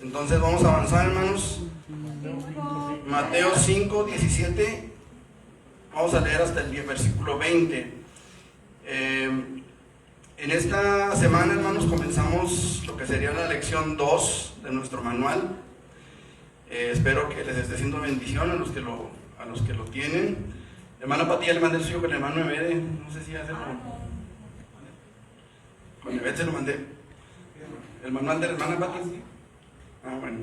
Entonces vamos a avanzar, hermanos. Mateo 5, 17. Vamos a leer hasta el versículo 20. En esta semana, hermanos, comenzamos lo que sería la lección 2 de nuestro manual. Espero que les esté siendo bendición a los que lo tienen. Hermana Patía, le mandé el suyo con el hermano Ebede. No sé si hace con Ebede se lo mandé. ¿El manual de la hermana Patía? Ah, bueno.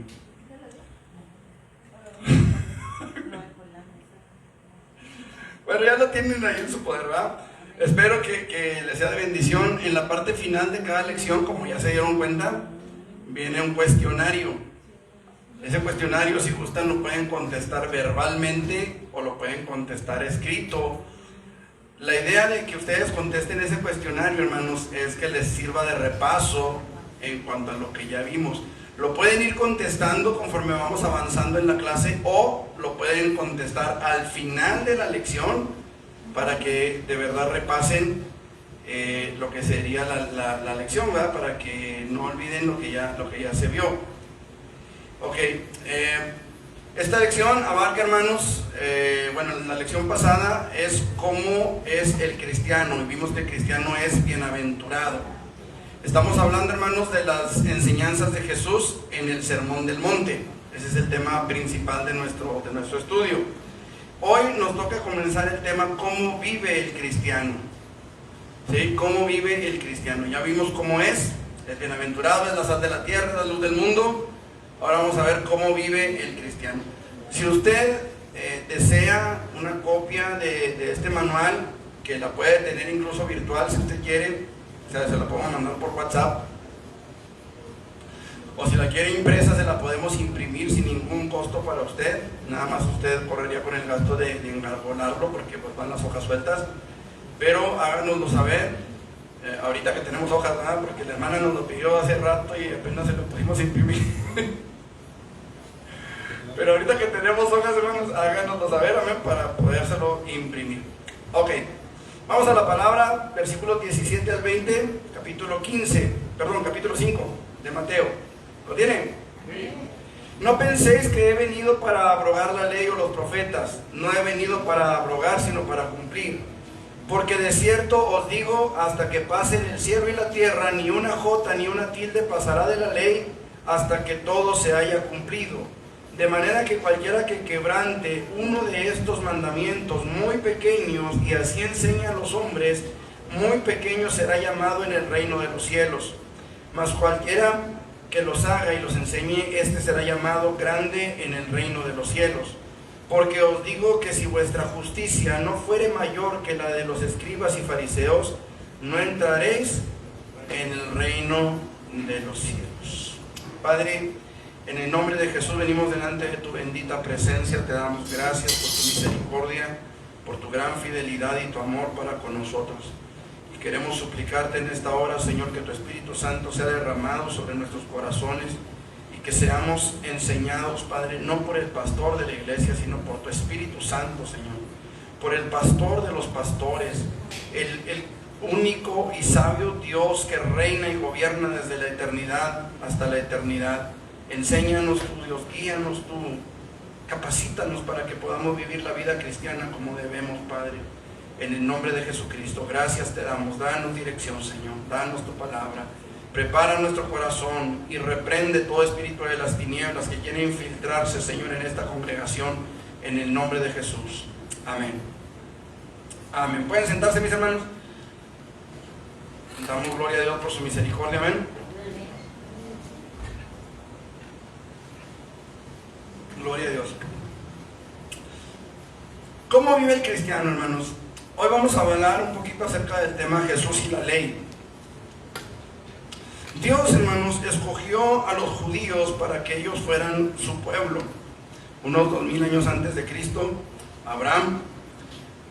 Bueno, ya lo tienen ahí en su poder, ¿verdad? Espero que les sea de bendición. En la parte final de cada lección, como ya se dieron cuenta, viene un cuestionario. Ese cuestionario, si gustan, lo pueden contestar verbalmente o lo pueden contestar escrito. La idea de que ustedes contesten ese cuestionario, hermanos, es que les sirva de repaso en cuanto a lo que ya vimos. Lo pueden ir contestando conforme vamos avanzando en la clase, o lo pueden contestar al final de la lección para que de verdad repasen lo que sería la lección, ¿verdad? Para que no olviden lo que ya se vio. Ok, esta lección abarca, hermanos, bueno, la lección pasada es cómo es el cristiano, y vimos que el cristiano es bienaventurado. Estamos hablando, hermanos, de las enseñanzas de Jesús en el Sermón del Monte. Ese es el tema principal de nuestro estudio. Hoy nos toca comenzar el tema cómo vive el cristiano. ¿Sí? ¿Cómo vive el cristiano? Ya vimos cómo es bienaventurado, es la sal de la tierra, la luz del mundo. Ahora vamos a ver cómo vive el cristiano. Si usted desea una copia de este manual, que la puede tener incluso virtual si usted quiere, o sea, se la podemos mandar por WhatsApp, o si la quiere impresa, se la podemos imprimir sin ningún costo para usted. Nada más usted correría con el gasto de engargolarlo, porque pues van las hojas sueltas. Pero háganoslo saber, ahorita que tenemos hojas, ¿verdad? Porque la hermana nos lo pidió hace rato y apenas se lo pudimos imprimir. Pero ahorita que tenemos hojas, hermanos, háganoslo saber, amén, para podérselo imprimir. Ok, vamos a la palabra, versículos 17 al 20, capítulo 5 de Mateo. ¿Lo tienen? Sí. No penséis que he venido para abrogar la ley o los profetas. No he venido para abrogar, sino para cumplir. Porque de cierto os digo, hasta que pasen el cielo y la tierra, ni una jota ni una tilde pasará de la ley, hasta que todo se haya cumplido. De manera que cualquiera que quebrante uno de estos mandamientos muy pequeños y así enseña a los hombres, muy pequeño será llamado en el reino de los cielos. Mas cualquiera que los haga y los enseñe, este será llamado grande en el reino de los cielos. Porque os digo que si vuestra justicia no fuere mayor que la de los escribas y fariseos, no entraréis en el reino de los cielos. Padre, en el nombre de Jesús venimos delante de tu bendita presencia. Te damos gracias por tu misericordia, por tu gran fidelidad y tu amor para con nosotros. Y queremos suplicarte en esta hora, Señor, que tu Espíritu Santo sea derramado sobre nuestros corazones y que seamos enseñados, Padre, no por el pastor de la iglesia, sino por tu Espíritu Santo, Señor. Por el pastor de los pastores, el único y sabio Dios que reina y gobierna desde la eternidad hasta la eternidad. Enséñanos tú, Dios, guíanos tú, capacítanos para que podamos vivir la vida cristiana como debemos, Padre. En el nombre de Jesucristo, gracias te damos. Danos dirección, Señor, danos tu palabra. Prepara nuestro corazón y reprende todo espíritu de las tinieblas que quiere infiltrarse, Señor, en esta congregación, en el nombre de Jesús. Amén. Amén. ¿Pueden sentarse, mis hermanos? Damos gloria a Dios por su misericordia. Amén. Gloria a Dios. ¿Cómo vive el cristiano, hermanos? Hoy vamos a hablar un poquito acerca del tema Jesús y la ley. Dios, hermanos, escogió a los judíos para que ellos fueran su pueblo. Unos 2000 años antes de Cristo, Abraham,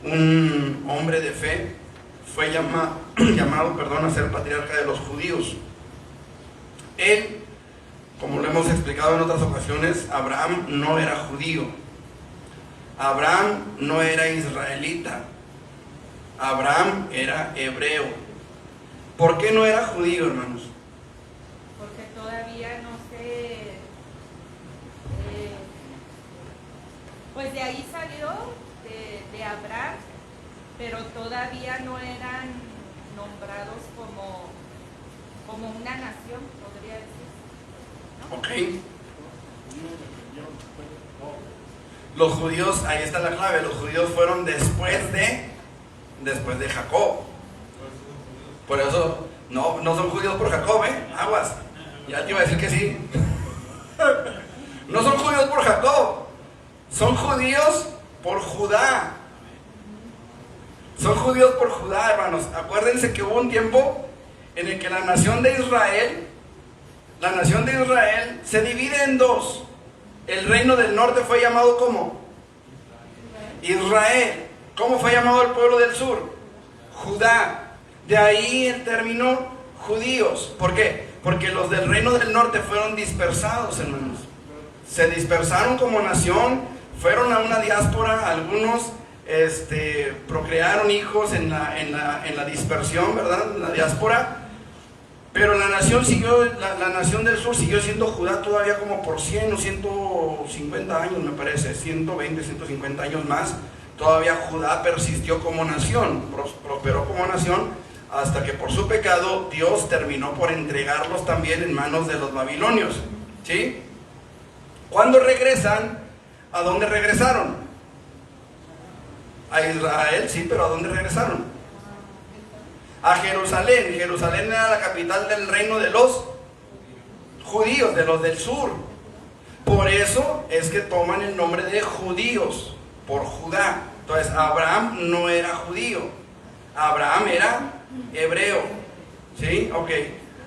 un hombre de fe, fue llamado a ser patriarca de los judíos. Él, como lo hemos explicado en otras ocasiones, Abraham no era judío. Abraham no era israelita. Abraham era hebreo. ¿Por qué no era judío, hermanos? Porque todavía no se Pues de ahí salió de Abraham, pero todavía no eran nombrados como una nación, podría decir, ¿no? Ok. Los judíos, ahí está la clave, los judíos fueron después de Jacob. Por eso no son judíos por Jacob, aguas. Ya te iba a decir que sí. No son judíos por Jacob, son judíos por Judá. Son judíos por Judá, hermanos. Acuérdense que hubo un tiempo en el que la nación de Israel se divide en dos. El reino del norte fue llamado ¿cómo? Israel. ¿Cómo fue llamado el pueblo del sur? Judá. De ahí el término judíos. ¿Por qué? Porque los del reino del norte fueron dispersados, hermanos. Se dispersaron como nación, fueron a una diáspora, algunos procrearon hijos en la dispersión, ¿verdad? En la diáspora. Pero la nación la nación del sur siguió siendo Judá todavía como por 100 o 150 años, me parece, 120, 150 años más. Todavía Judá persistió como nación, prosperó como nación, hasta que por su pecado Dios terminó por entregarlos también en manos de los babilonios. ¿Sí? Cuando regresan, ¿a dónde regresaron? A Israel, sí, pero ¿a dónde regresaron? A Jerusalén. Jerusalén era la capital del reino de los judíos, de los del sur. Por eso es que toman el nombre de judíos, por Judá. Entonces Abraham no era judío, Abraham era hebreo. ¿Sí? Ok.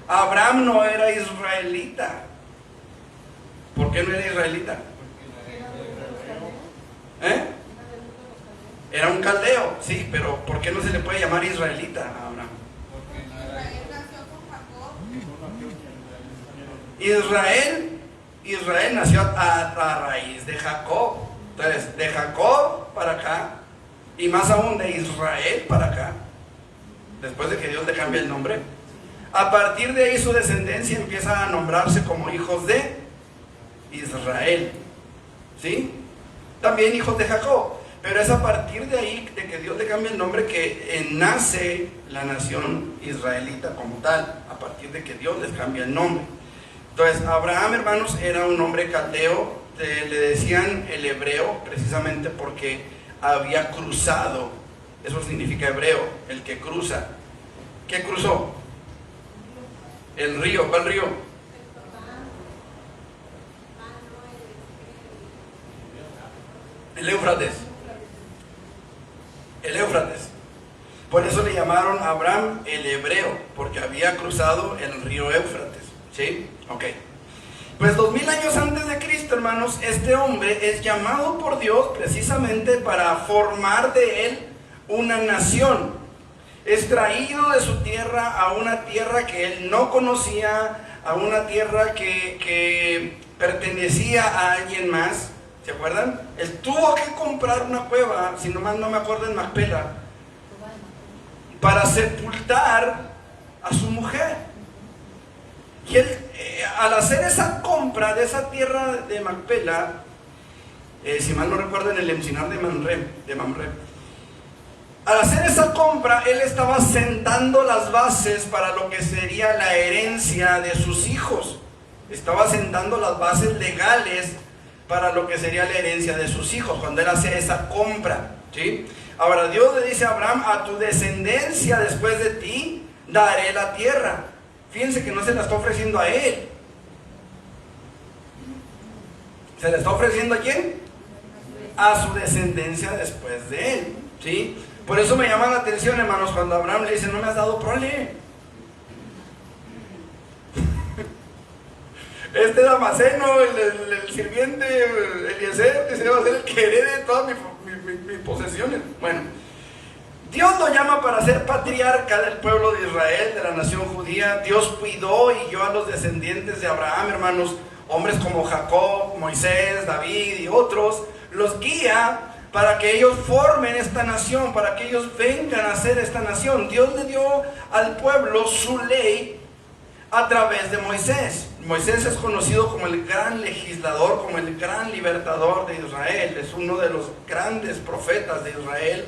Abraham no era israelita. ¿Por qué no era israelita? Era un caldeo, sí, pero ¿por qué no se le puede llamar israelita a Abraham? Israel nació a raíz de Jacob. Entonces, de Jacob para acá, y más aún de Israel para acá, después de que Dios le cambia el nombre, a partir de ahí su descendencia empieza a nombrarse como hijos de Israel. ¿Sí? También hijos de Jacob. Pero es a partir de ahí, de que Dios le cambia el nombre, que nace la nación israelita como tal, a partir de que Dios les cambia el nombre. Entonces, Abraham, hermanos, era un hombre caldeo, le decían el hebreo, precisamente porque había cruzado. Eso significa hebreo, el que cruza. ¿Qué cruzó? El río. ¿Cuál río? El Éufrates. El Éufrates. Por eso le llamaron a Abraham el hebreo, porque había cruzado el río Éufrates. ¿Sí? Ok. Pues 2000 años antes de Cristo, hermanos, este hombre es llamado por Dios precisamente para formar de él una nación. Es traído de su tierra a una tierra que él no conocía, a una tierra que pertenecía a alguien más. ¿Se acuerdan? Él tuvo que comprar una cueva, si nomás no me acuerdo, en Macpela, para sepultar a su mujer. Y él, al hacer esa compra de esa tierra de Macpela, si mal no recuerdo, en el encinar de Mamre, al hacer esa compra, él estaba sentando las bases para lo que sería la herencia de sus hijos. Estaba sentando las bases legales para lo que sería la herencia de sus hijos, cuando él hace esa compra. ¿Sí? Ahora Dios le dice a Abraham: a tu descendencia después de ti daré la tierra. Fíjense que no se la está ofreciendo a él. ¿Se la está ofreciendo a quién? A su descendencia después de él. ¿Sí? Por eso me llama la atención, hermanos, cuando Abraham le dice: no me has dado prole. Este Damaseno, el sirviente Eliezer, que se va a ser el que herede todas mis posesiones. Bueno, Dios lo llama para ser patriarca del pueblo de Israel, de la nación judía. Dios cuidó y guió a los descendientes de Abraham, hermanos, hombres como Jacob, Moisés, David y otros. Los guía para que ellos formen esta nación, para que ellos vengan a ser esta nación. Dios le dio al pueblo su ley a través de Moisés. Moisés es conocido como el gran legislador, como el gran libertador de Israel. Es uno de los grandes profetas de Israel,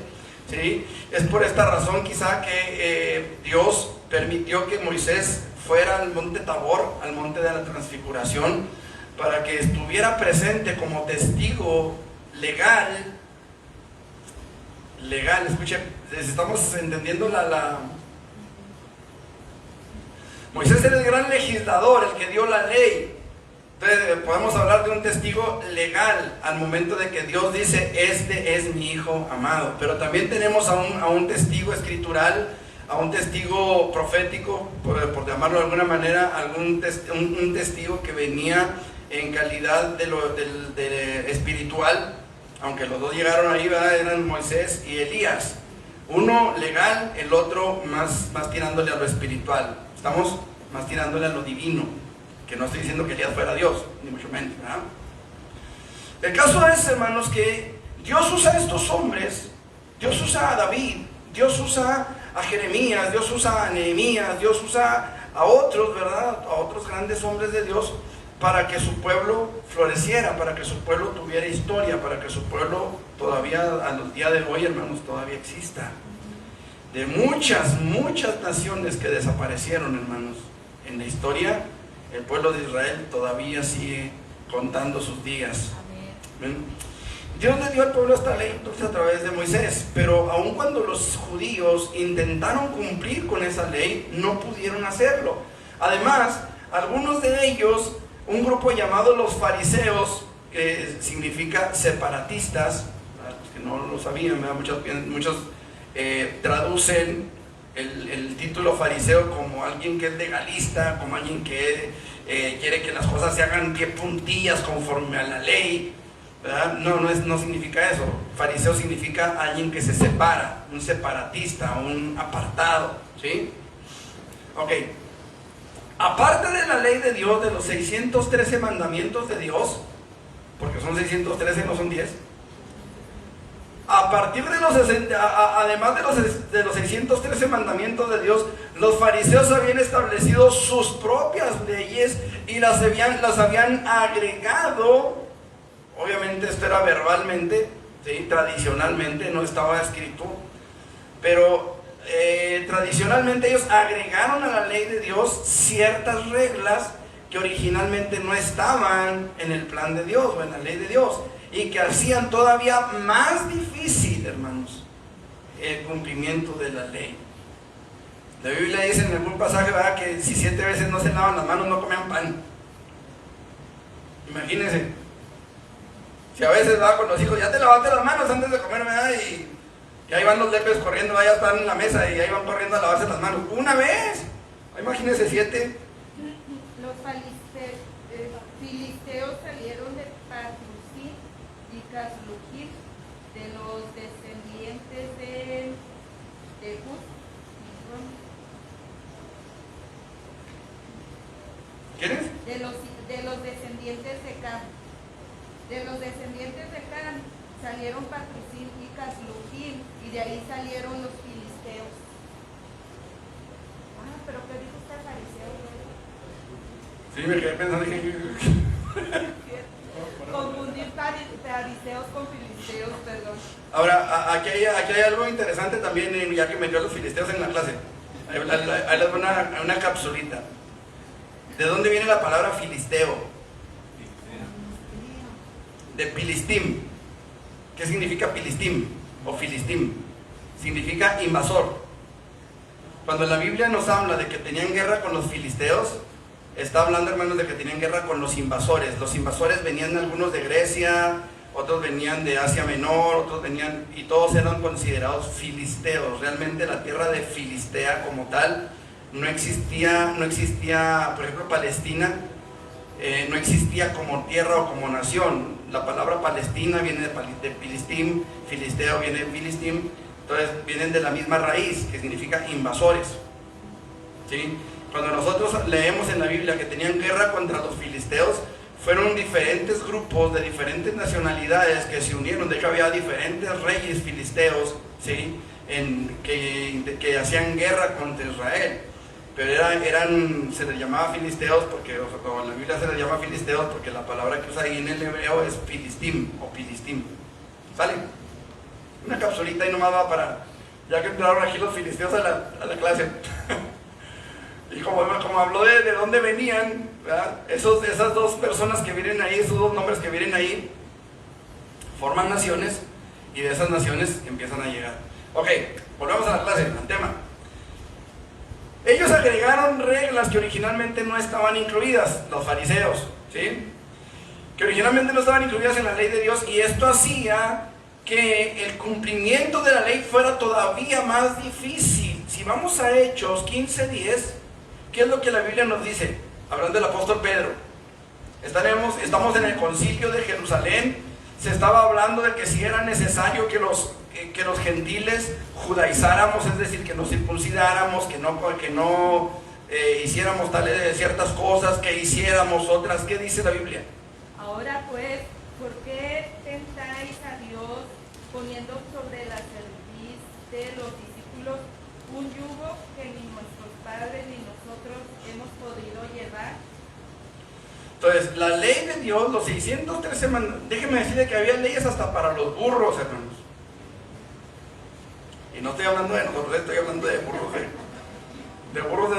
¿sí? Es por esta razón quizá que Dios permitió que Moisés fuera al monte Tabor, al monte de la transfiguración, para que estuviera presente como testigo legal, escuche, estamos entendiendo Moisés era el gran legislador, el que dio la ley. Entonces podemos hablar de un testigo legal al momento de que Dios dice, este es mi hijo amado. Pero también tenemos a un testigo escritural, a un testigo profético, por llamarlo de alguna manera, un testigo que venía en calidad de espiritual, aunque los dos llegaron ahí, ¿verdad? Eran Moisés y Elías. Uno legal, el otro más tirándole a lo espiritual. Estamos más tirándole a lo divino, que no estoy diciendo que Elías fuera Dios, ni mucho menos, ¿verdad? El caso es, hermanos, que Dios usa a estos hombres, Dios usa a David, Dios usa a Jeremías, Dios usa a Nehemías, Dios usa a otros, ¿verdad? A otros grandes hombres de Dios, para que su pueblo floreciera, para que su pueblo tuviera historia, para que su pueblo todavía, a los días de hoy, hermanos, todavía exista. De muchas naciones que desaparecieron, hermanos, en la historia, el pueblo de Israel todavía sigue contando sus días. Amén. Dios le dio al pueblo esta ley entonces a través de Moisés, pero aun cuando los judíos intentaron cumplir con esa ley, no pudieron hacerlo. Además, algunos de ellos, un grupo llamado los fariseos, que significa separatistas, los que no lo sabían, muchos traducen el título fariseo como alguien que es legalista, como alguien que quiere que las cosas se hagan pie puntillas conforme a la ley, ¿verdad? No significa eso. Fariseo significa alguien que se separa, un separatista, un apartado, ¿sí? Ok. Aparte de la ley de Dios, de los 613 mandamientos de Dios, porque son 613, no son 10, a partir de además de los 613 mandamientos de Dios, los fariseos habían establecido sus propias leyes y las habían agregado. Obviamente esto era verbalmente, ¿sí? Tradicionalmente, no estaba escrito, pero tradicionalmente ellos agregaron a la ley de Dios ciertas reglas que originalmente no estaban en el plan de Dios o en la ley de Dios, y que hacían todavía más difícil, hermanos, el cumplimiento de la ley. La Biblia dice en algún pasaje, ¿verdad?, que si 7 veces no se lavan las manos no comían pan. Imagínense, si a veces va con los hijos, ya te lavaste las manos antes de comer, ¿verdad? Y ahí van los lepes corriendo, ya están en la mesa y ahí van corriendo a lavarse las manos. ¡Una vez! Imagínense 7. Los filisteos salieron de Patrusí y Casluhit, de los descendientes de Hud. ¿Quiénes? De los descendientes de Cam. De los descendientes de Cam salieron Patrusí y Casluhit, y de ahí salieron los filisteos. Ah, pero ¿qué dijo usted, fariseo? Sí, me quedé pensando que... Confundir fariseos con filisteos, perdón. Ahora, aquí hay algo interesante también, ya que metió a los filisteos en la clase. Ahí les voy a una capsulita. ¿De dónde viene la palabra filisteo? De Pilistim. ¿Qué significa Pilistim o Filistim? Significa invasor. Cuando la Biblia nos habla de que tenían guerra con los filisteos, está hablando, hermanos, de que tenían guerra con los invasores. Los invasores venían algunos de Grecia, otros venían de Asia Menor, otros venían, y todos eran considerados filisteos. Realmente la tierra de Filistea como tal no existía, por ejemplo, Palestina no existía como tierra o como nación. La palabra Palestina viene de Pilistim, filisteo viene de Filistim, entonces vienen de la misma raíz, que significa invasores, ¿sí? Cuando nosotros leemos en la Biblia que tenían guerra contra los filisteos, fueron diferentes grupos de diferentes nacionalidades que se unieron. De hecho, había diferentes reyes filisteos, ¿sí?, que hacían guerra contra Israel. pero se les llamaba filisteos porque, o en la Biblia se les llama filisteos porque la palabra que usa ahí en el hebreo es filistim o filistim. ¿Sale? Una capsulita y nomás va para, ya que entraron aquí los filisteos a la clase. Y como habló de dónde venían, ¿verdad? Esas dos personas que vienen ahí, esos dos nombres que vienen ahí, forman naciones y de esas naciones empiezan a llegar. Ok, volvemos a la clase, al tema. Ellos agregaron reglas que originalmente no estaban incluidas, los fariseos, ¿sí? Que originalmente no estaban incluidas en la ley de Dios, y esto hacía que el cumplimiento de la ley fuera todavía más difícil. Si vamos a Hechos 15:10, ¿qué es lo que la Biblia nos dice? Hablando del apóstol Pedro. Estamos en el concilio de Jerusalén. Se estaba hablando de que si era necesario que los gentiles judaizáramos, es decir, que nos circuncidáramos, que no hiciéramos ciertas cosas, que hiciéramos otras. ¿Qué dice la Biblia? Ahora pues, ¿por qué tentáis a Dios poniendo sobre la cerviz de los discípulos un yugo que ni nuestros padres ni nosotros hemos podido llevar? Entonces, la ley de Dios, los 613 mandamientos, déjenme decirle que había leyes hasta para los burros, hermanos. Y no estoy hablando de nosotros, estoy hablando de burros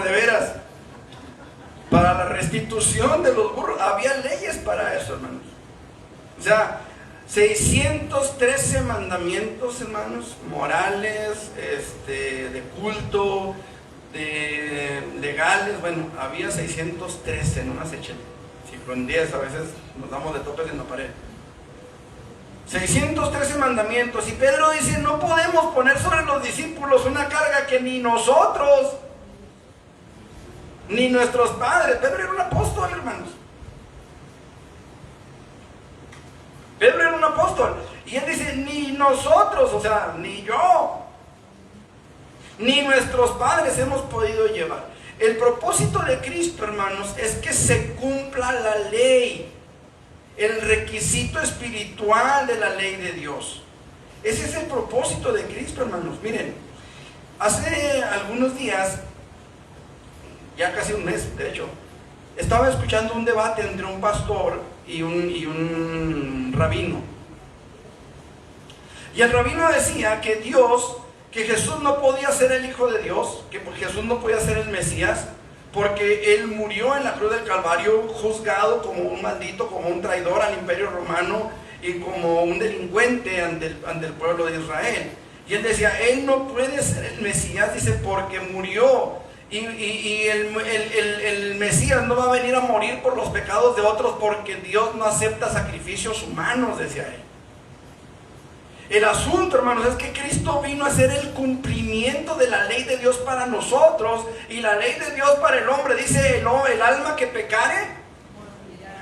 de veras. Para la restitución de los burros, había leyes para eso, hermanos. O sea, 613 mandamientos, hermanos, morales, de culto, legales. Bueno, había 613, no más echen. Si con 10 a veces nos damos de topes en la pared. 613 mandamientos, y Pedro dice, no podemos poner sobre los discípulos una carga que ni nosotros, ni nuestros padres. Pedro era un apóstol, hermanos. Pedro era un apóstol, y él dice, ni nosotros, o sea, ni yo, ni nuestros padres hemos podido llevar. El propósito de Cristo, hermanos, es que se cumpla la ley, el requisito espiritual de la ley de Dios. Ese es el propósito de Cristo, hermanos. Miren, hace algunos días, ya casi un mes, de hecho, estaba escuchando un debate entre un pastor y un rabino. Y el rabino decía que Jesús no podía ser el Hijo de Dios, que Jesús no podía ser el Mesías, porque Él murió en la cruz del Calvario juzgado como un maldito, como un traidor al Imperio Romano y como un delincuente ante el pueblo de Israel. Y Él decía, Él no puede ser el Mesías, dice, porque murió. Y el Mesías no va a venir a morir por los pecados de otros, porque Dios no acepta sacrificios humanos, decía Él. El asunto, hermanos, es que Cristo vino a hacer el cumplimiento de la ley de Dios para nosotros, y la ley de Dios para el hombre. Dice, no, el alma que pecare.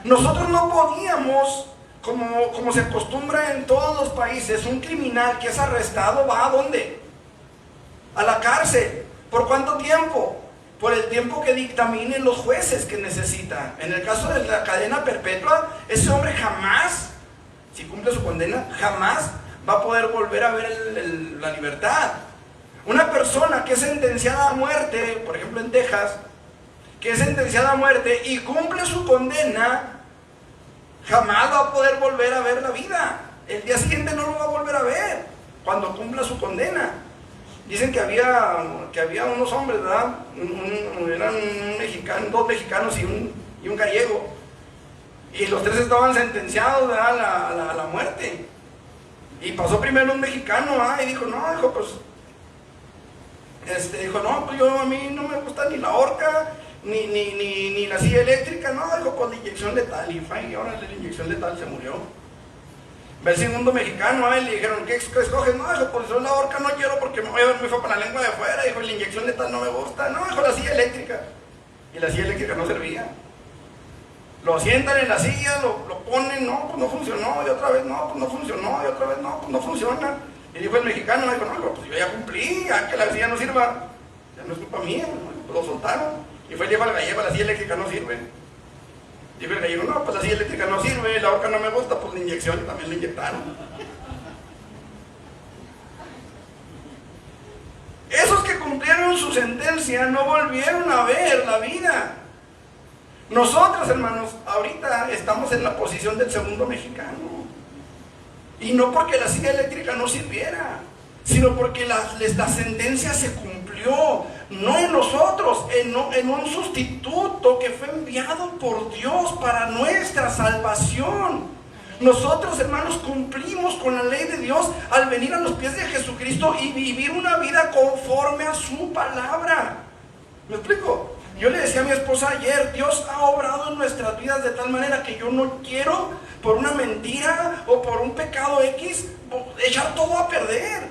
Nosotros no podíamos, como se acostumbra en todos los países, un criminal que es arrestado va ¿a dónde? A la cárcel. ¿Por cuánto tiempo? Por el tiempo que dictaminen los jueces que necesita. En el caso de la cadena perpetua, ese hombre jamás, si cumple su condena, jamás va a poder volver a ver la libertad. Una persona que es sentenciada a muerte, por ejemplo en Texas, que es sentenciada a muerte y cumple su condena, jamás va a poder volver a ver la vida. El día siguiente no lo va a volver a ver cuando cumpla su condena. Dicen que había unos hombres, ¿verdad? Eran dos mexicanos y un gallego, y los tres estaban sentenciados, ¿verdad?, a la muerte. Y pasó primero un mexicano, y dijo, no, pues yo, a mí no me gusta ni la horca, ni la silla eléctrica. No, dijo, pues la inyección letal. Y ahora la inyección letal, se murió. Ve el segundo mexicano, y le dijeron, ¿qué escoges? No, dijo, pues yo la horca no quiero porque me voy a ver muy feo con la lengua de afuera. Dijo, la inyección letal no me gusta. No, dijo, la silla eléctrica. Y la silla eléctrica no servía. Lo sientan en la silla, lo ponen, no, pues no funcionó, y otra vez no, pues no funcionó, y otra vez no, pues no funciona. Y dijo el mexicano, dijo, no, pues yo ya cumplí, ya que la silla no sirva, ya no es culpa mía, pues lo soltaron. Y fue y dijo al gallego, la silla eléctrica no sirve. Dijo el gallego, no, pues la silla eléctrica no sirve, la horca no me gusta, pues la inyección también la inyectaron. Esos que cumplieron cumplieron su sentencia, no volvieron a ver la vida. Nosotros, hermanos, ahorita estamos en la posición del segundo mexicano. Y no porque la silla eléctrica no sirviera, sino porque la sentencia se cumplió, no en nosotros, en un sustituto que fue enviado por Dios para nuestra salvación. Nosotros, hermanos, cumplimos con la ley de Dios al venir a los pies de Jesucristo y vivir una vida conforme a su palabra. ¿Me explico? Yo le decía a mi esposa ayer, Dios ha obrado en nuestras vidas de tal manera que yo no quiero, por una mentira o por un pecado X, echar todo a perder.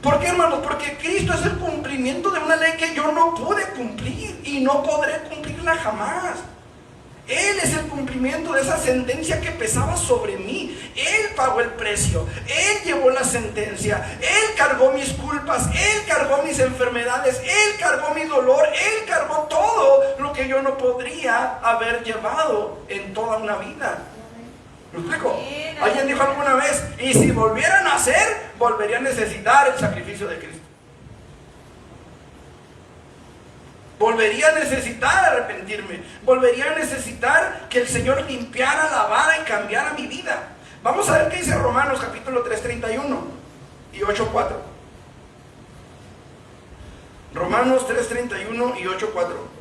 ¿Por qué, hermanos? Porque Cristo es el cumplimiento de una ley que yo no pude cumplir y no podré cumplirla jamás. Él es el cumplimiento de esa sentencia que pesaba sobre mí. Él pagó el precio, Él llevó la sentencia, Él cargó mis culpas, Él cargó mis enfermedades, Él cargó mi dolor, Él cargó todo lo que yo no podría haber llevado en toda una vida. ¿Me explico? Alguien dijo alguna vez, y si volvieran a nacer, volvería a necesitar el sacrificio de Cristo. Volvería a necesitar arrepentirme. Volvería a necesitar que el Señor limpiara, lavara y cambiara mi vida. Vamos a ver qué dice Romanos capítulo 3, 31 y 8, 4. Romanos 3, 31 y 8, 4.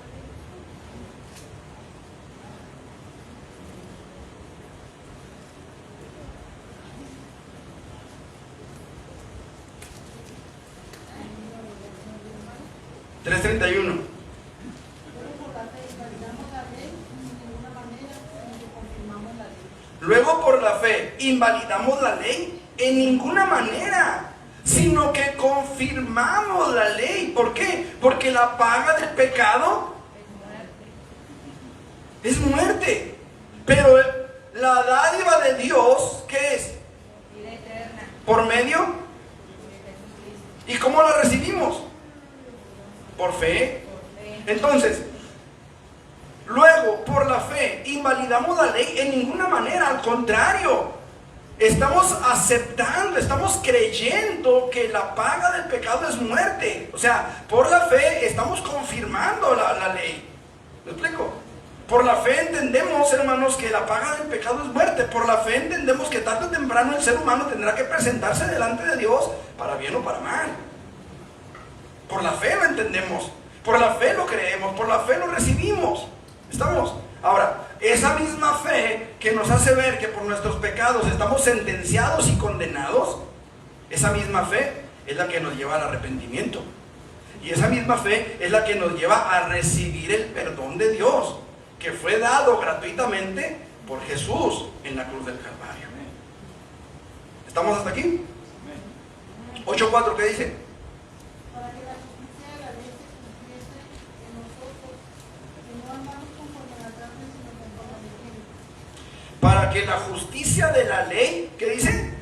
Luego por la fe invalidamos la ley en ninguna manera, sino que confirmamos la ley. ¿Por qué? Porque la paga del pecado es muerte. Pero la dádiva de Dios, ¿qué es? Vida eterna. ¿Por medio? ¿Y cómo la recibimos? Por fe. Entonces, luego, por la fe, invalidamos la ley en ninguna manera, al contrario, estamos aceptando, estamos creyendo que la paga del pecado es muerte. O sea, por la fe estamos confirmando la ley. ¿Me explico? Por la fe entendemos, hermanos, que la paga del pecado es muerte. Por la fe entendemos que tarde o temprano el ser humano tendrá que presentarse delante de Dios, para bien o para mal. Por la fe lo entendemos, por la fe lo creemos, por la fe lo recibimos. ¿Estamos? Ahora, esa misma fe que nos hace ver que por nuestros pecados estamos sentenciados y condenados, esa misma fe es la que nos lleva al arrepentimiento. Y esa misma fe es la que nos lleva a recibir el perdón de Dios, que fue dado gratuitamente por Jesús en la cruz del Calvario. ¿Estamos hasta aquí? 8:4, ¿qué dice? Para que la justicia de la ley, ¿qué dice?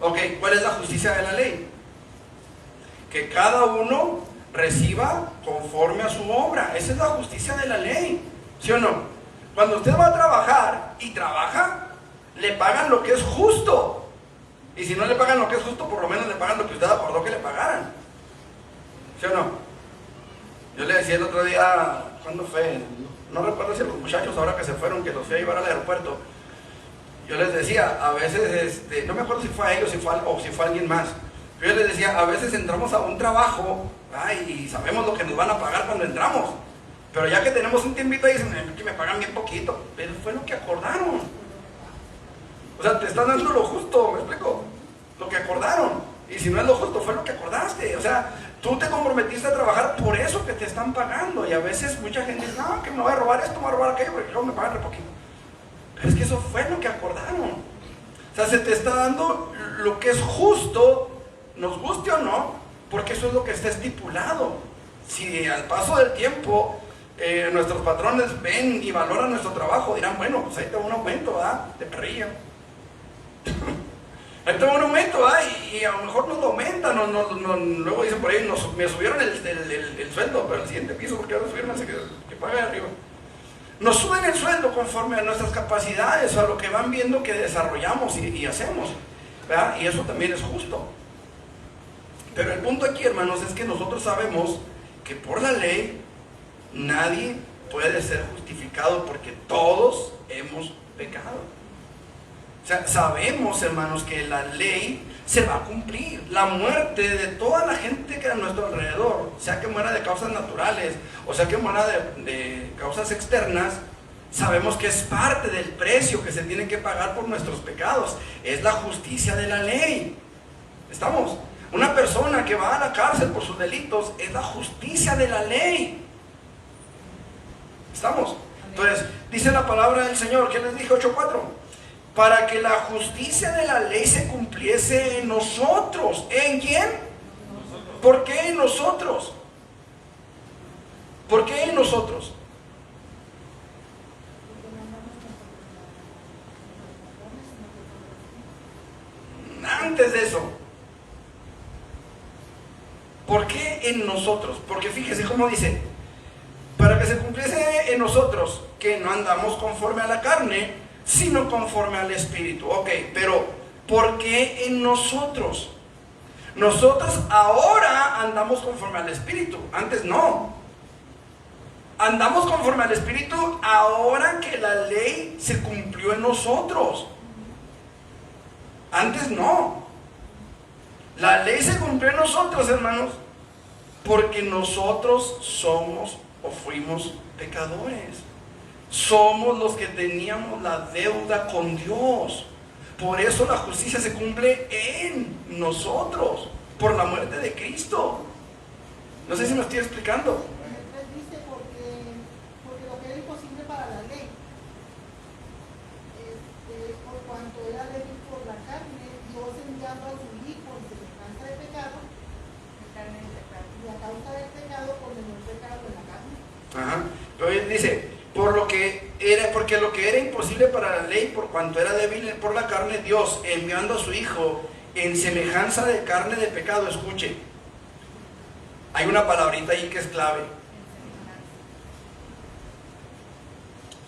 Ok, ¿cuál es la justicia de la ley? Que cada uno reciba conforme a su obra. Esa es la justicia de la ley, ¿sí o no? Cuando usted va a trabajar y trabaja, le pagan lo que es justo. Y si no le pagan lo que es justo, por lo menos le pagan lo que usted acordó que le pagaran, ¿sí o no? Yo le decía el otro día, ¿cuándo fue? No recuerdo si los muchachos ahora que se fueron, que los fui a llevar al aeropuerto, yo les decía, a veces, no me acuerdo si fue a ellos o si fue a alguien más, pero yo les decía, a veces entramos a un trabajo, y sabemos lo que nos van a pagar cuando entramos, pero ya que tenemos un tiempito ahí, dicen, que me pagan bien poquito, pero fue lo que acordaron. O sea, te están dando lo justo, ¿me explico? Lo que acordaron, y si no es lo justo, fue lo que acordaste. O sea, tú te comprometiste a trabajar por eso que te están pagando. Y a veces mucha gente dice, no, que me voy a robar esto, me voy a robar aquello, porque luego me pagan re poquito. Pero es que eso fue lo que acordaron. O sea, se te está dando lo que es justo, nos guste o no, porque eso es lo que está estipulado. Si al paso del tiempo nuestros patrones ven y valoran nuestro trabajo, dirán, bueno, pues ahí te va un aumento, ¿verdad? De perrilla. Ahí te va un aumento, ¿verdad? Y a lo mejor nos lo aumentan, luego dicen por ahí, me subieron el sueldo, pero el siguiente piso, porque ahora subieron ese que paga arriba. Nos suben el sueldo conforme a nuestras capacidades, a lo que van viendo que desarrollamos y hacemos, ¿verdad? Y eso también es justo. Pero el punto aquí, hermanos, es que nosotros sabemos que por la ley nadie puede ser justificado porque todos hemos pecado. O sea, sabemos, hermanos, que la ley se va a cumplir. La muerte de toda la gente que a nuestro alrededor, sea que muera de causas naturales o sea que muera de causas externas, sabemos que es parte del precio que se tiene que pagar por nuestros pecados. Es la justicia de la ley. ¿Estamos? Una persona que va a la cárcel por sus delitos es la justicia de la ley. ¿Estamos? Entonces, dice la palabra del Señor, ¿qué les dije? 8:4. Para que la justicia de la ley se cumpliese en nosotros. ¿En quién? Nosotros. ¿Por qué en nosotros? ¿Por qué en nosotros? Antes de eso, ¿por qué en nosotros? Porque fíjese cómo dice, para que se cumpliese en nosotros, que no andamos conforme a la carne, sino conforme al Espíritu. Ok, pero ¿por qué en nosotros? Nosotros ahora andamos conforme al Espíritu, antes no. Andamos conforme al Espíritu ahora que la ley se cumplió en nosotros. Antes no. La ley se cumplió en nosotros, hermanos, porque nosotros somos o fuimos pecadores. Somos los que teníamos la deuda con Dios. Por eso la justicia se cumple en nosotros, por la muerte de Cristo. No sé si me estoy explicando. Dice porque lo que era imposible para la ley, por cuanto era débil por la carne, Dios enviando a su Hijo en semejanza de pecado, y a causa del pecado condenó el pecado en la carne. Ajá. Pero él dice, porque lo que era imposible para la ley, por cuanto era débil por la carne, Dios enviando a su Hijo en semejanza de carne de pecado. Escuche, hay una palabrita ahí que es clave.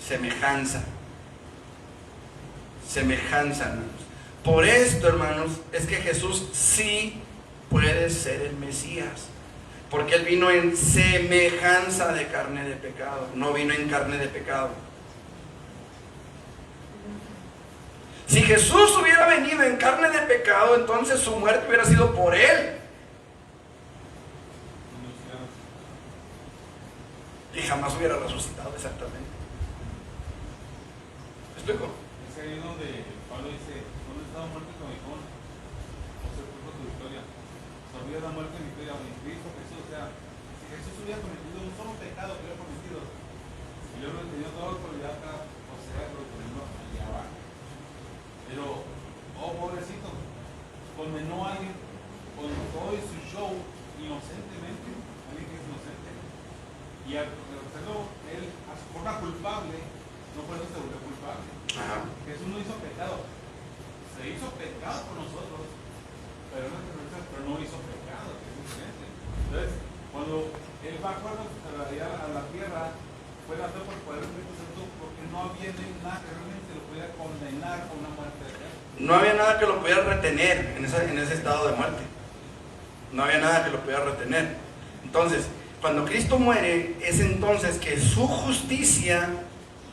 Semejanza. Semejanza, hermanos. Por esto, hermanos, es que Jesús sí puede ser el Mesías. Porque Él vino en semejanza de carne de pecado, no vino en carne de pecado. Si Jesús hubiera venido en carne de pecado, entonces su muerte hubiera sido por Él. Y jamás hubiera resucitado, exactamente. ¿Me explico? Es ahí donde Pablo dice, ¿dónde estaba muerto tu aguijón? O se puso tu victoria. Sabía la muerte en victoria en Cristo Jesús. O sea, si Jesús hubiera cometido un solo pecado que hubiera cometido, y luego tenía toda la autoridad para poseerlo y ponerlo allá abajo. Pero, oh pobrecito, condenó a alguien con todo su show inocentemente, alguien que es inocente. Y al hacerlo él a su forma culpable, no por eso se volvió culpable. Ajá. Jesús no hizo pecado. Se hizo pecado por nosotros, pero no hizo pecado, que es diferente. Entonces, cuando él bajó a la tierra, fue nacido por el poder del Espíritu Santo, porque no había nada que realmente lo pudiera condenar con una muerte eterna. No había nada que lo pudiera retener en ese estado de muerte. No había nada que lo pudiera retener. Entonces, cuando Cristo muere, es entonces que su justicia,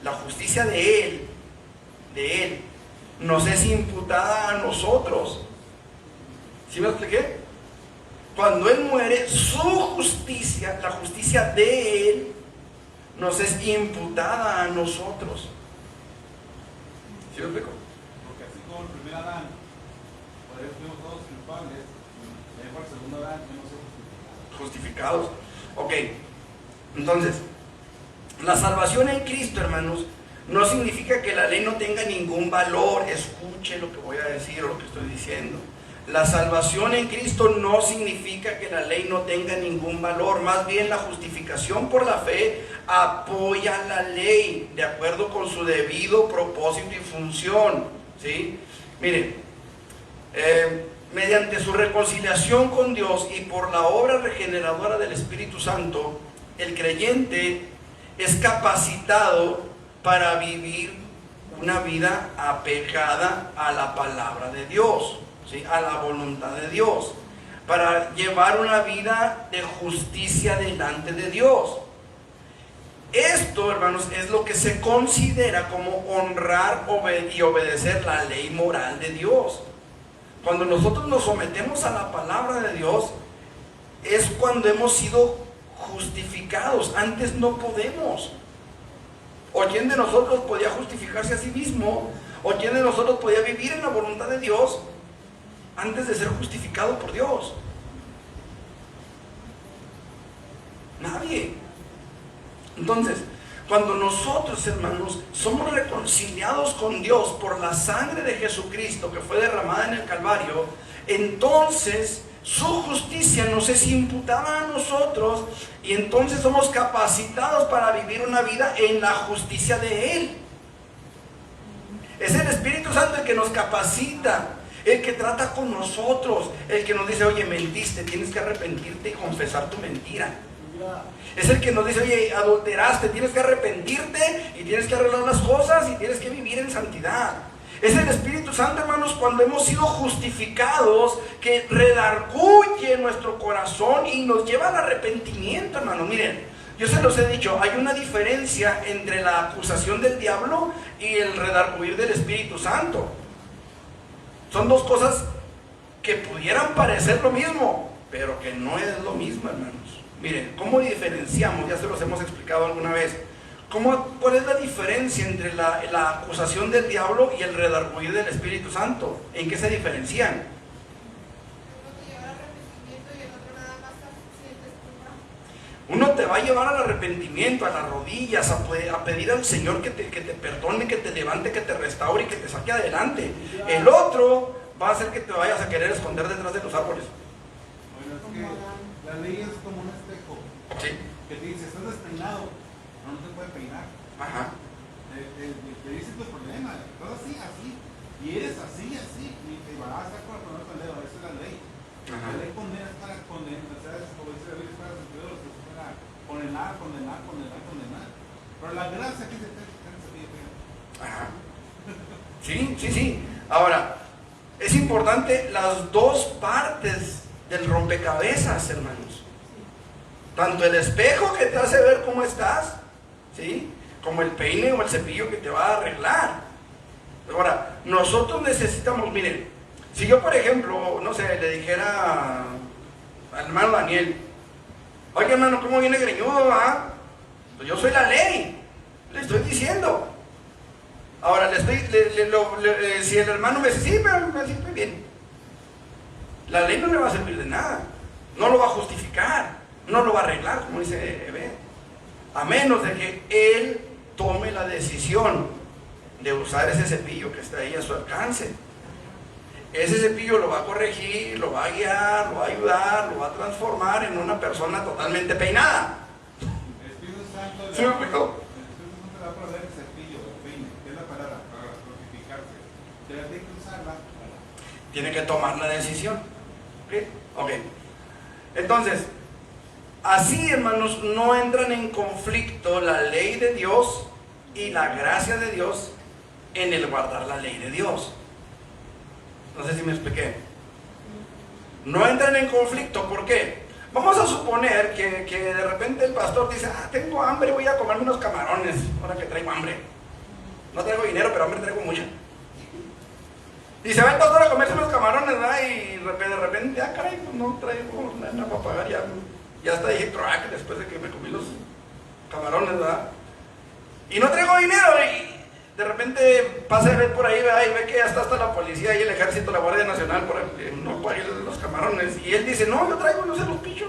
la justicia de Él, nos es imputada a nosotros. ¿Sí me expliqué? Cuando Él muere, su justicia, la justicia de Él, nos es imputada a nosotros. ¿Sí me explico? Porque así como el primer Adán, por eso fuimos todos culpables, y por el segundo Adán fuimos justificados. Ok, entonces, la salvación en Cristo, hermanos, no significa que la ley no tenga ningún valor. Escuche lo que voy a decir o lo que estoy diciendo. La salvación en Cristo no significa que la ley no tenga ningún valor. Más bien, la justificación por la fe apoya la ley de acuerdo con su debido propósito y función. ¿Sí? Miren, mediante su reconciliación con Dios y por la obra regeneradora del Espíritu Santo, el creyente es capacitado para vivir una vida apegada a la palabra de Dios, ¿sí? A la voluntad de Dios. para llevar una vida de justicia delante de Dios. Esto, hermanos, es lo que se considera como honrar y obedecer la ley moral de Dios. Cuando nosotros nos sometemos a la palabra de Dios, es cuando hemos sido justificados. Antes no podemos. ¿O quién de nosotros podía justificarse a sí mismo? ¿O quién de nosotros podía vivir en la voluntad de Dios antes de ser justificado por Dios? Nadie. Entonces, cuando nosotros, hermanos, somos reconciliados con Dios por la sangre de Jesucristo que fue derramada en el Calvario, entonces su justicia nos es imputada a nosotros y entonces somos capacitados para vivir una vida en la justicia de Él. Es el Espíritu Santo el que nos capacita, el que trata con nosotros, el que nos dice, oye, mentiste, tienes que arrepentirte y confesar tu mentira. Es el que nos dice, oye, adulteraste, tienes que arrepentirte y tienes que arreglar las cosas y tienes que vivir en santidad. Es el Espíritu Santo, hermanos, cuando hemos sido justificados, que redarguye nuestro corazón y nos lleva al arrepentimiento, hermanos. Miren, yo se los he dicho, hay una diferencia entre la acusación del diablo y el redarguir del Espíritu Santo. Son dos cosas que pudieran parecer lo mismo, pero que no es lo mismo, hermanos. Miren, ¿cómo diferenciamos? Ya se los hemos explicado alguna vez. ¿Cuál es la diferencia entre la acusación del diablo y el redarguir del Espíritu Santo? ¿En qué se diferencian? Uno te va a llevar al arrepentimiento, a las rodillas, a pedir al Señor que te perdone, que te levante, que te restaure y que te saque adelante. El otro va a hacer que te vayas a querer esconder detrás de los árboles. Bueno, es que la ley es como un espejo. Sí. Que te dice, estás despeinado, no te puede peinar. Ajá. Te dice tu problema, estás así, y eres así, y te vas a estar con el dedo, esa es la ley. Ajá. La ley condena es para condenar, ¿sabes? Como dice la Biblia, es para los peores, es para condenar. Pero la gracia que se te Ajá. Sí. Ahora, es importante las dos partes del rompecabezas, hermanos. Tanto el espejo que te hace ver cómo estás, ¿sí?, como el peine o el cepillo que te va a arreglar. Ahora, nosotros necesitamos, miren, si yo por ejemplo, no sé, le dijera al hermano Daniel, oye hermano, ¿cómo viene greñudo? Pues yo soy la ley, le estoy diciendo. Ahora, si el hermano me dice, sí, pero me siento bien, la ley no le va a servir de nada, no lo va a justificar, no lo va a arreglar, como dice Ebe, a menos de que él tome la decisión de usar ese cepillo que está ahí a su alcance. Ese cepillo lo va a corregir, lo va a guiar, lo va a ayudar, lo va a transformar en una persona totalmente peinada. El Espíritu Santo ¿Sí me explicó? le va a proveer el cepillo, el peine, que es la palabra, para glorificarse. Pero tiene que usarla. Tiene que tomar la decisión. Ok. Entonces, así, hermanos, no entran en conflicto la ley de Dios y la gracia de Dios en el guardar la ley de Dios. No sé si me expliqué. No entran en conflicto, ¿por qué? Vamos a suponer que de repente el pastor dice, tengo hambre, voy a comerme unos camarones, ahora que traigo hambre. No traigo dinero, pero hambre traigo mucha. Y se va el pastor a comerse unos camarones, ¿verdad? Y de repente, caray, pues no traigo nada para pagar, ya está dije, después de que me comí los camarones, ¿verdad? Y no traigo dinero, y de repente pasa a ver por ahí, ¿verdad? Y ve que ya está hasta la policía y el ejército, la Guardia Nacional, para que no pague los camarones. Y él dice, no, yo traigo, no se los picho.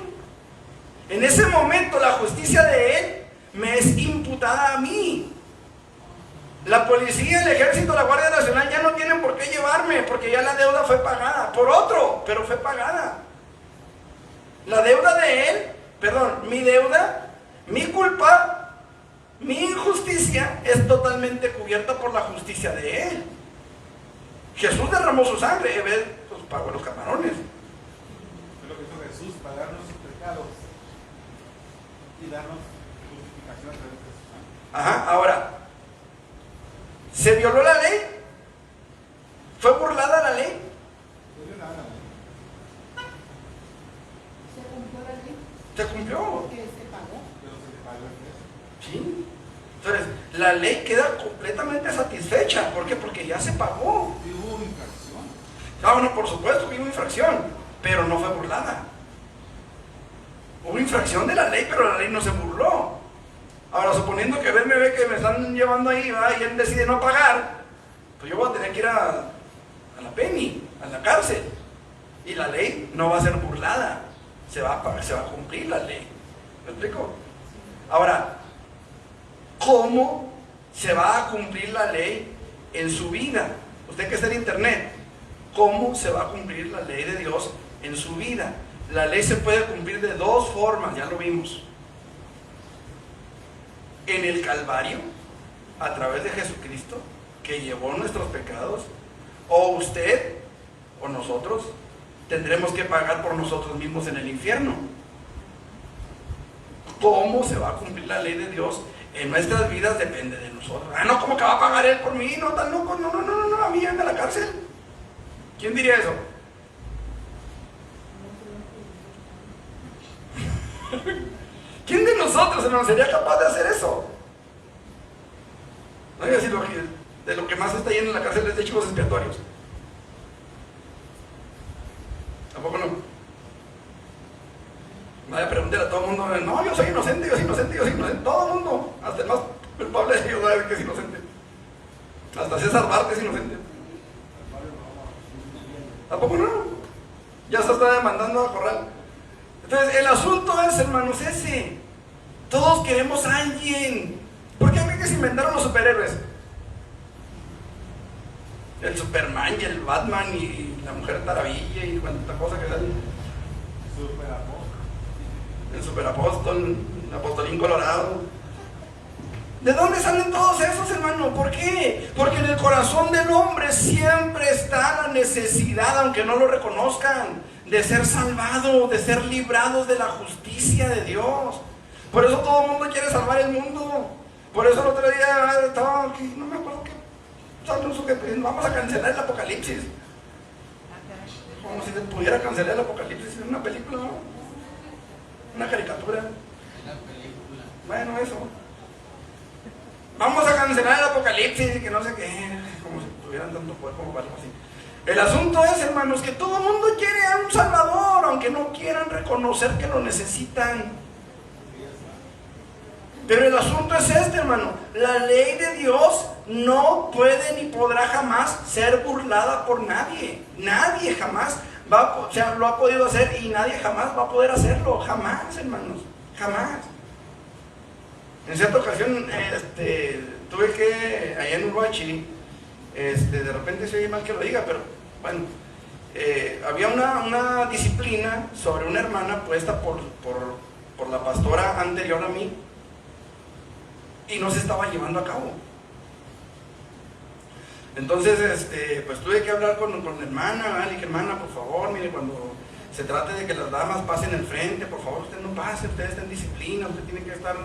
En ese momento la justicia de él me es imputada a mí. La policía, el ejército, la Guardia Nacional ya no tienen por qué llevarme, porque ya la deuda fue pagada por otro, pero fue pagada. La deuda de él, mi deuda, mi culpa, mi injusticia es totalmente cubierta por la justicia de él. Jesús derramó su sangre, él pues, pagó los camarones. Es lo que hizo Jesús, pagar nuestros pecados y darnos justificación a través de su sangre. Ajá, ahora, ¿se violó la ley? ¿Fue burlada la ley? ley queda completamente satisfecha. ¿Por qué? Porque ya se pagó. Y hubo infracción. Ah, bueno, por supuesto que hubo infracción, pero no fue burlada. Hubo infracción de la ley, pero la ley no se burló. Ahora, suponiendo que me ve que me están llevando ahí, ¿verdad? Y él decide no pagar, pues yo voy a tener que ir a la penny, a la cárcel. Y la ley no va a ser burlada. Se va a cumplir la ley. ¿Me explico? Ahora, ¿cómo se va a cumplir la ley en su vida? Usted que está en internet, ¿cómo se va a cumplir la ley de Dios en su vida? La ley se puede cumplir de dos formas, ya lo vimos. En el Calvario, a través de Jesucristo, que llevó nuestros pecados, o usted o nosotros tendremos que pagar por nosotros mismos en el infierno. ¿Cómo se va a cumplir la ley de Dios en nuestras vidas? Depende de nosotros. Ah, no, ¿cómo que va a pagar Él por mí? No, tan loco, no, a mí anda a la cárcel. ¿Quién diría eso? ¿Quién de nosotros, hermano, sería capaz de hacer eso? No voy a decir de lo que más está lleno en la cárcel es de chivos expiatorios. ¿Tampoco no? Vaya a preguntar a todo el mundo, no, yo soy inocente. Todo el mundo, hasta el más culpable de ellos sabe que es inocente. Hasta César Barte es inocente. ¿Tampoco no? Ya se está demandando a Corral. Entonces, el asunto es, hermanos, ese. Todos queremos a alguien. ¿Por qué creen que se inventaron los superhéroes? El Superman y el Batman y la Mujer Maravilla y cuánta cosa que sale. El Superapóstol, el Apostolín Colorado. ¿De dónde salen todos esos, hermano? ¿Por qué? Porque en el corazón del hombre siempre está la necesidad, aunque no lo reconozcan, de ser salvado, de ser librados de la justicia de Dios. Por eso todo el mundo quiere salvar el mundo. Por eso el otro día estaba aquí, no me acuerdo qué, vamos a cancelar el Apocalipsis. Como si se pudiera cancelar el Apocalipsis en una película, ¿no? Una caricatura. Bueno, eso. Vamos a cancelar el Apocalipsis y que no sé qué, como si tuvieran tanto poder como para algo así. El asunto es, hermanos, que todo el mundo quiere a un Salvador, aunque no quieran reconocer que lo necesitan. Pero el asunto es este, hermano. La ley de Dios no puede ni podrá jamás ser burlada por nadie. Nadie jamás lo ha podido hacer y nadie jamás va a poder hacerlo. Jamás, hermanos. Jamás. En cierta ocasión, tuve que, allá en Uruachi, de repente se oye mal que lo diga, pero bueno, había una disciplina sobre una hermana puesta por la pastora anterior a mí y no se estaba llevando a cabo. Entonces, pues tuve que hablar con la hermana, le dije, hermana, por favor, mire, cuando se trate de que las damas pasen al frente, por favor, usted no pase, usted está en disciplina, usted tiene que estar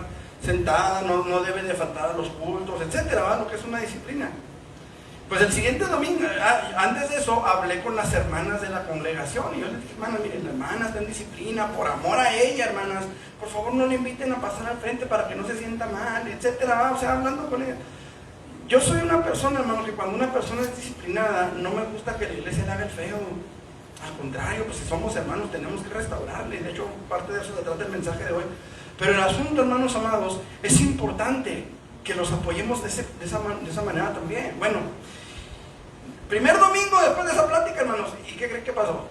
sentada, no debe de faltar a los cultos, etcétera, ¿va? Lo que es una disciplina. Pues el siguiente domingo, antes de eso, hablé con las hermanas de la congregación y yo les dije, hermana, miren, la hermana está en disciplina, por amor a ella, hermanas, por favor no le inviten a pasar al frente para que no se sienta mal, etcétera, ¿va? O sea, hablando con ella. Yo soy una persona, hermano, que cuando una persona es disciplinada, no me gusta que la iglesia le haga el feo. Al contrario, pues si somos hermanos tenemos que restaurarle. De hecho, parte de eso se trata el mensaje de hoy. Pero el asunto, hermanos amados, es importante que los apoyemos de esa manera también. Bueno, primer domingo después de esa plática, hermanos, ¿y qué creen que pasó?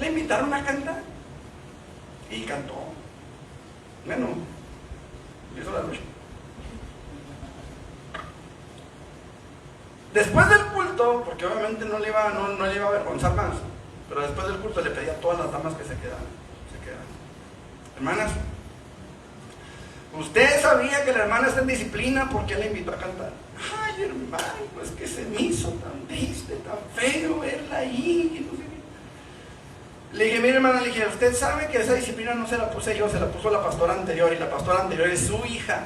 Le invitaron a cantar y cantó. Bueno, hizo la lucha. Después del culto, porque obviamente no le iba a avergonzar más, pero después del culto le pedí a todas las damas que se quedaran. Hermanas, usted sabía que la hermana está en disciplina, ¿por qué la invitó a cantar? Ay, hermano, pues que se me hizo tan triste, tan feo verla ahí. No sé qué. Le dije, mire, hermana, le dije, usted sabe que esa disciplina no se la puse yo, se la puso la pastora anterior, y la pastora anterior es su hija.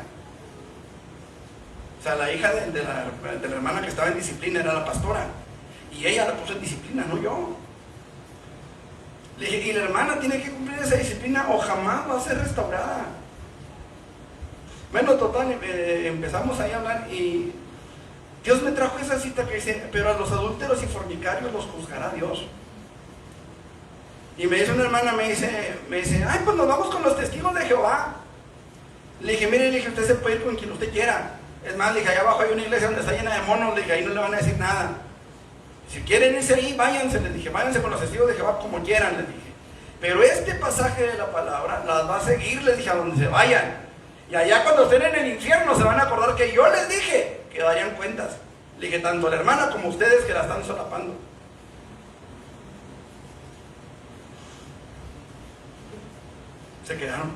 O sea, la hija de la hermana que estaba en disciplina era la pastora. Y ella la puso en disciplina, no yo. Le dije, y la hermana tiene que cumplir esa disciplina o jamás va a ser restaurada. Bueno, total, empezamos ahí a hablar y Dios me trajo esa cita que dice, pero a los adúlteros y fornicarios los juzgará Dios. Y me dice una hermana, me dice, ay, pues nos vamos con los testigos de Jehová. Le dije, mire, le dije, usted se puede ir con quien usted quiera. Es más, le dije, allá abajo hay una iglesia donde está llena de monos, le dije, ahí no le van a decir nada. Si quieren irse ahí, váyanse, les dije, váyanse con los testigos de Jehová como quieran, les dije. Pero este pasaje de la palabra las va a seguir, les dije, a donde se vayan. Y allá cuando estén en el infierno se van a acordar que yo les dije que darían cuentas. Le dije, tanto la hermana como ustedes que la están solapando. Se quedaron.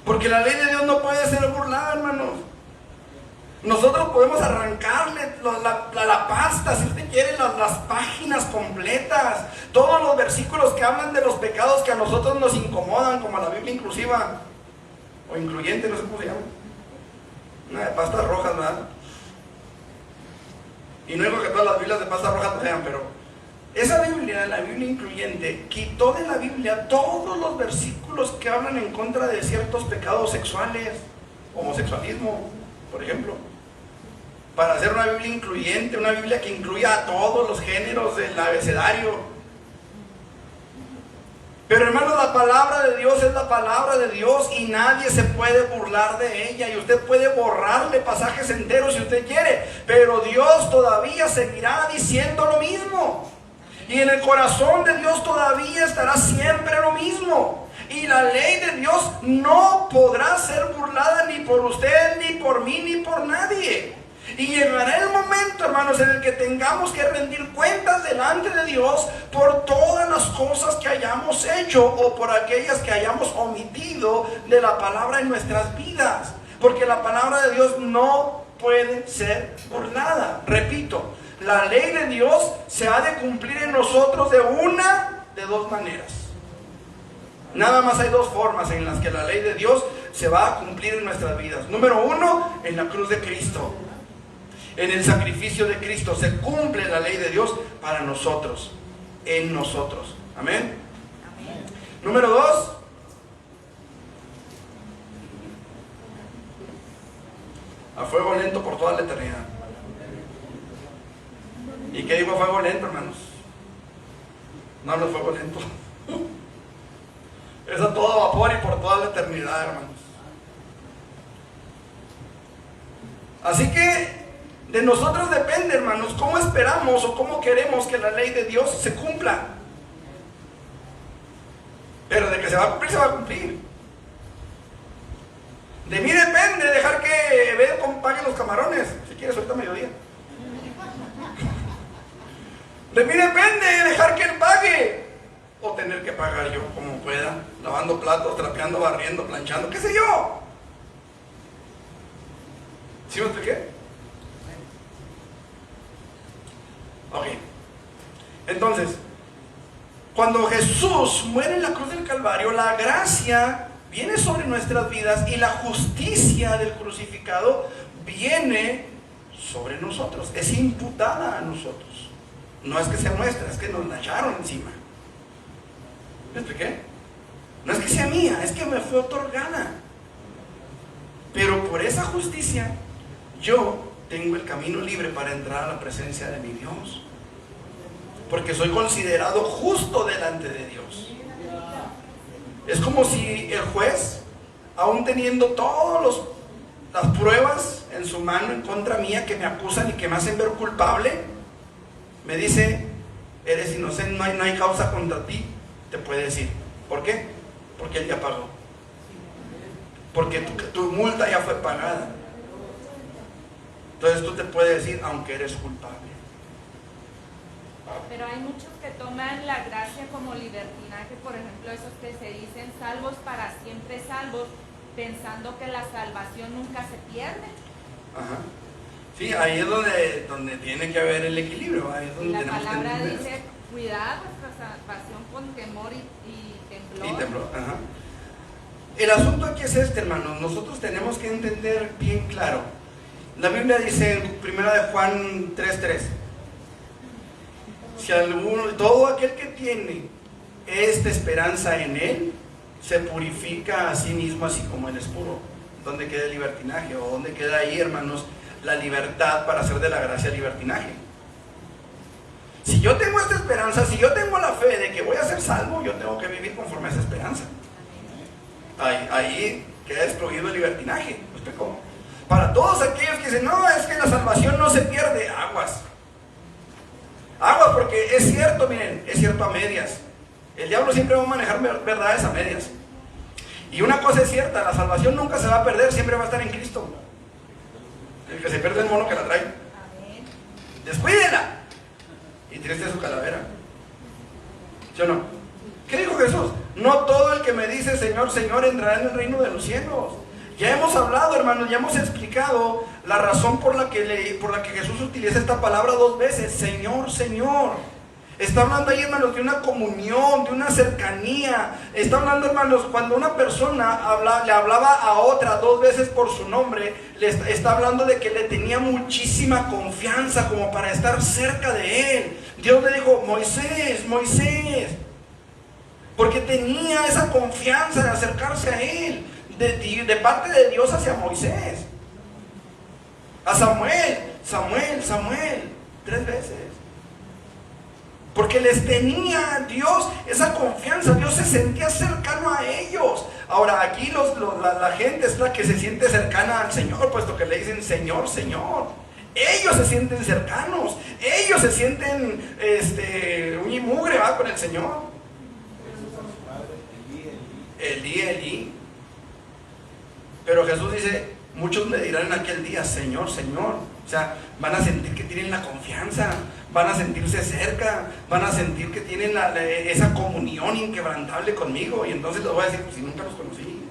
Porque la ley de Dios no puede ser burlada, hermanos. Nosotros podemos arrancarle la pasta, si usted quiere, las páginas completas, todos los versículos que hablan de los pecados que a nosotros nos incomodan, como la Biblia inclusiva, o incluyente, no sé cómo se llama. Una de pastas rojas, ¿verdad? Y no digo que todas las Biblias de pastas rojas lo sean, pero esa Biblia, la Biblia incluyente, quitó de la Biblia todos los versículos que hablan en contra de ciertos pecados sexuales, homosexualismo, por ejemplo, para hacer una Biblia incluyente, una Biblia que incluya a todos los géneros del abecedario. Pero hermanos, la palabra de Dios es la palabra de Dios y nadie se puede burlar de ella, y usted puede borrarle pasajes enteros si usted quiere, pero Dios todavía seguirá diciendo lo mismo, y en el corazón de Dios todavía estará siempre lo mismo. Y la ley de Dios no podrá ser burlada ni por usted, ni por mí, ni por nadie. Y llegará el momento, hermanos, en el que tengamos que rendir cuentas delante de Dios por todas las cosas que hayamos hecho o por aquellas que hayamos omitido de la palabra en nuestras vidas. Porque la palabra de Dios no puede ser burlada. Repito, la ley de Dios se ha de cumplir en nosotros de dos maneras. Nada más hay dos formas en las que la ley de Dios se va a cumplir en nuestras vidas. Número uno, en la cruz de Cristo. En el sacrificio de Cristo se cumple la ley de Dios para nosotros, en nosotros. Amén. Amén. Número dos, a fuego lento por toda la eternidad. ¿Y qué digo fuego lento, hermanos? No es fuego lento. Es a todo vapor y por toda la eternidad, hermanos. Así que de nosotros depende, hermanos, cómo esperamos o cómo queremos que la ley de Dios se cumpla. Pero de que se va a cumplir, se va a cumplir. De mí depende dejar que Belcom pague los camarones, si quieres ahorita a mediodía. De mí depende dejar que él pague o tener que pagar yo como pueda, lavando platos, trapeando, barriendo, planchando, qué sé yo. ¿Sí me expliqué? Ok. Entonces, cuando Jesús muere en la cruz del Calvario, la gracia viene sobre nuestras vidas y la justicia del crucificado viene sobre nosotros, es imputada a nosotros. No es que sea nuestra, es que nos la echaron encima. ¿Me expliqué? No es que sea mía, es que me fue otorgada. Pero por esa justicia yo tengo el camino libre para entrar a la presencia de mi Dios, porque soy considerado justo delante de Dios. Es como si el juez, aún teniendo todas las pruebas en su mano en contra mía que me acusan y que me hacen ver culpable, me dice, eres inocente, no hay causa contra ti. Te puede decir, ¿por qué? Porque él ya pagó, porque tu multa ya fue pagada. Entonces tú te puedes decir, aunque eres culpable. Pero hay muchos que toman la gracia como libertinaje, por ejemplo, esos que se dicen salvos para siempre salvos, pensando que la salvación nunca se pierde. Ajá. Sí, ahí es donde tiene que haber el equilibrio. Ahí es donde La tenemos palabra que entender. dice, cuidad vuestra salvación con temor y temblor. Y temblor, ajá. El asunto aquí es este, hermanos. Nosotros tenemos que entender bien claro. La Biblia dice en 1 de Juan 3:3, si todo aquel que tiene esta esperanza en Él, se purifica a sí mismo así como Él es puro. ¿Dónde queda el libertinaje? ¿O dónde queda ahí, hermanos, la libertad para hacer de la gracia libertinaje? Si yo tengo esta esperanza, si yo tengo la fe de que voy a ser salvo, yo tengo que vivir conforme a esa esperanza. Ahí queda excluido el libertinaje. ¿Me explicó? Para todos aquellos que dicen, no, es que la salvación no se pierde, aguas. Aguas, porque es cierto, miren, es cierto a medias. El diablo siempre va a manejar verdades a medias. Y una cosa es cierta, la salvación nunca se va a perder, siempre va a estar en Cristo. El que se pierde es el mono que la trae. Descuídela. Y triste es su calavera. ¿Sí o no? ¿Qué dijo Jesús? No todo el que me dice Señor, Señor entrará en el reino de los cielos. Ya hemos hablado, hermanos, ya hemos explicado la razón por la que Jesús utiliza esta palabra 2 veces, Señor, Señor. Está hablando ahí, hermanos, de una comunión, de una cercanía. Está hablando, hermanos, cuando una persona le hablaba a otra 2 veces por su nombre, está hablando de que le tenía muchísima confianza como para estar cerca de él. Dios le dijo, Moisés, Moisés, porque tenía esa confianza de acercarse a él, de parte de Dios hacia Moisés. A Samuel, Samuel, Samuel, 3 veces. Porque les tenía Dios esa confianza, Dios se sentía cercano a ellos. Ahora aquí la gente es la que se siente cercana al Señor, puesto que le dicen Señor, Señor. Ellos se sienten cercanos, ellos se sienten uña y mugre, ¿va? Con el Señor. Elí. Pero Jesús dice, muchos me dirán en aquel día, Señor, Señor. O sea, van a sentir que tienen la confianza, van a sentirse cerca, van a sentir que tienen esa comunión inquebrantable conmigo. Y entonces les voy a decir, pues si nunca los conocí.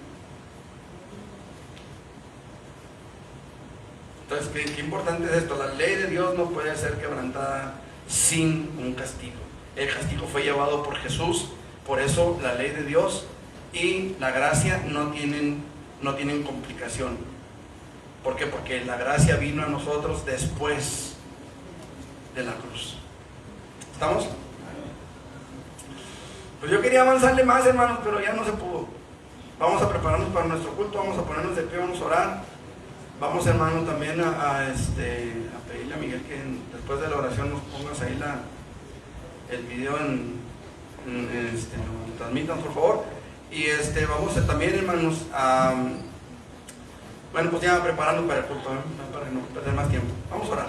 Entonces, qué importante es esto. La ley de Dios no puede ser quebrantada sin un castigo. El castigo fue llevado por Jesús. Por eso la ley de Dios y la gracia no tienen complicación. ¿Por qué? Porque la gracia vino a nosotros después de la cruz. ¿Estamos? Pues yo quería avanzarle más, hermanos, pero ya no se pudo. Vamos a prepararnos para nuestro culto, vamos a ponernos de pie, vamos a orar. Vamos, hermanos, también a pedirle a Miguel que después de la oración nos pongas ahí el video lo transmitan, por favor. Y vamos a también, hermanos, bueno, pues ya prepararnos para el culto, para no perder más tiempo. Vamos a orar.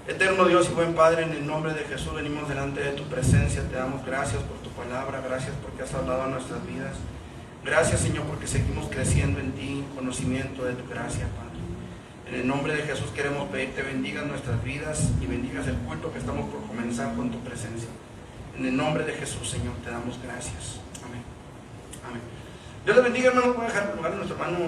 Eterno Dios y buen Padre, en el nombre de Jesús venimos delante de tu presencia. Te damos gracias por tu palabra, gracias porque has hablado a nuestras vidas. Gracias, Señor, porque seguimos creciendo en ti, conocimiento de tu gracia, Padre. En el nombre de Jesús queremos pedirte bendigas nuestras vidas y bendigas el culto que estamos por comenzar con tu presencia. En el nombre de Jesús, Señor, te damos gracias. Amén. Amén. Dios les bendiga, hermanos. Voy a dejar lugar a nuestro hermano